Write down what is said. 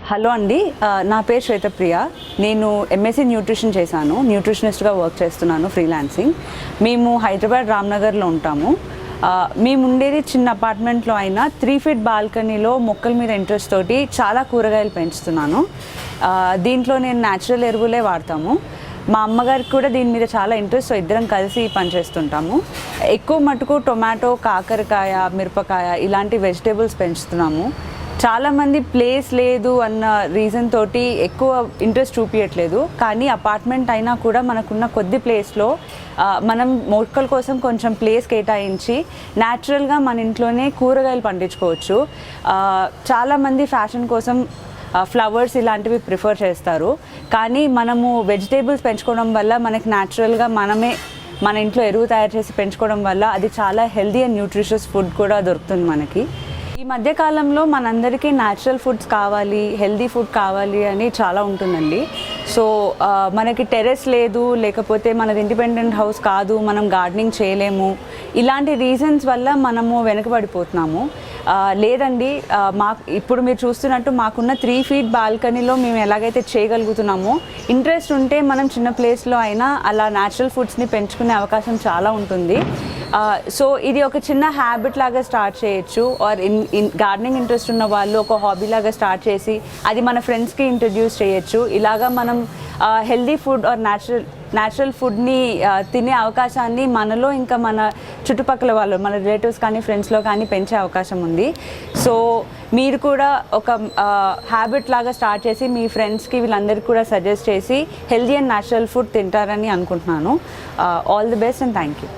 Hello అండి, నా పేరు శ్వేతప్రియ. నేను ఎంఎస్సీ న్యూట్రిషన్ చేశాను. న్యూట్రిషనిస్ట్గా వర్క్ చేస్తున్నాను ఫ్రీలాన్సింగ్. మేము హైదరాబాద్ రామ్నగర్లో ఉంటాము. మేము ఉండేది చిన్న అపార్ట్మెంట్లో అయినా 3 feet బాల్కనీలో మొక్కల మీద ఇంట్రెస్ట్ తోటి చాలా కూరగాయలు పెంచుతున్నాను. దీంట్లో నేను న్యాచురల్ ఎరువులే వాడతాము. మా అమ్మగారికి కూడా దీని మీద చాలా ఇంట్రెస్ట్, సో ఇద్దరం కలిసి పనిచేస్తుంటాము. ఎక్కువ మటుకు టొమాటో, కాకరకాయ, మిరపకాయ ఇలాంటి వెజిటేబుల్స్ పెంచుతున్నాము. చాలామంది ప్లేస్ లేదు అన్న రీజన్ తోటి ఎక్కువ ఇంట్రెస్ట్ చూపించట్లేదు. కానీ అపార్ట్మెంట్ అయినా కూడా మనకున్న కొద్ది ప్లేస్లో మనం మొక్కల కోసం కొంచెం ప్లేస్ కేటాయించి న్యాచురల్గా మన ఇంట్లోనే కూరగాయలు పండించుకోవచ్చు. చాలామంది ఫ్యాషన్ కోసం ఫ్లవర్స్ ఇలాంటివి ప్రిఫర్ చేస్తారు. కానీ మనము వెజిటేబుల్స్ పెంచుకోవడం వల్ల మనకి న్యాచురల్గా మనమే మన ఇంట్లో ఎరువు తయారు చేసి పెంచుకోవడం వల్ల అది చాలా హెల్దీ అండ్ న్యూట్రిషియస్ ఫుడ్ కూడా దొరుకుతుంది మనకి. ఈ మధ్యకాలంలో మనందరికీ న్యాచురల్ ఫుడ్స్ కావాలి, హెల్దీ ఫుడ్ కావాలి అని చాలా ఉంటుందండి. సో మనకి టెర్రస్ లేదు, లేకపోతే మనది ఇండిపెండెంట్ హౌస్ కాదు, మనం గార్డెనింగ్ చేయలేము, ఇలాంటి రీజన్స్ వల్ల మనము వెనకబడిపోతున్నాము. లేదండి, ఇప్పుడు మీరు చూస్తున్నట్టు మాకున్న 3 feet బాల్కనీలో మేము ఎలాగైతే చేయగలుగుతున్నామో, ఇంట్రెస్ట్ ఉంటే మనం చిన్న ప్లేస్లో అయినా అలా న్యాచురల్ ఫుడ్స్ని పెంచుకునే అవకాశం చాలా ఉంటుంది. సో ఇది ఒక చిన్న హ్యాబిట్ లాగా స్టార్ట్ చేయొచ్చు. ఆర్ గార్డెనింగ్ ఇంట్రెస్ట్ ఉన్న వాళ్ళు ఒక హాబీ లాగా స్టార్ట్ చేసి అది మన ఫ్రెండ్స్కి ఇంట్రడ్యూస్ చేయొచ్చు. ఇలాగా మనం హెల్దీ ఫుడ్ ఆర్ న్యాచురల్ ఫుడ్ని తినే అవకాశాన్ని మనలో ఇంకా మన చుట్టుపక్కల వాళ్ళు, మన రిలేటివ్స్ కానీ ఫ్రెండ్స్లో కానీ పెంచే అవకాశం ఉంది. సో మీరు కూడా ఒక హ్యాబిట్ లాగా స్టార్ట్ చేసి మీ ఫ్రెండ్స్కి వీళ్ళందరికీ కూడా సజెస్ట్ చేసి హెల్దీ అండ్ న్యాచురల్ ఫుడ్ తింటారని అనుకుంటున్నాను. All the best and thank you.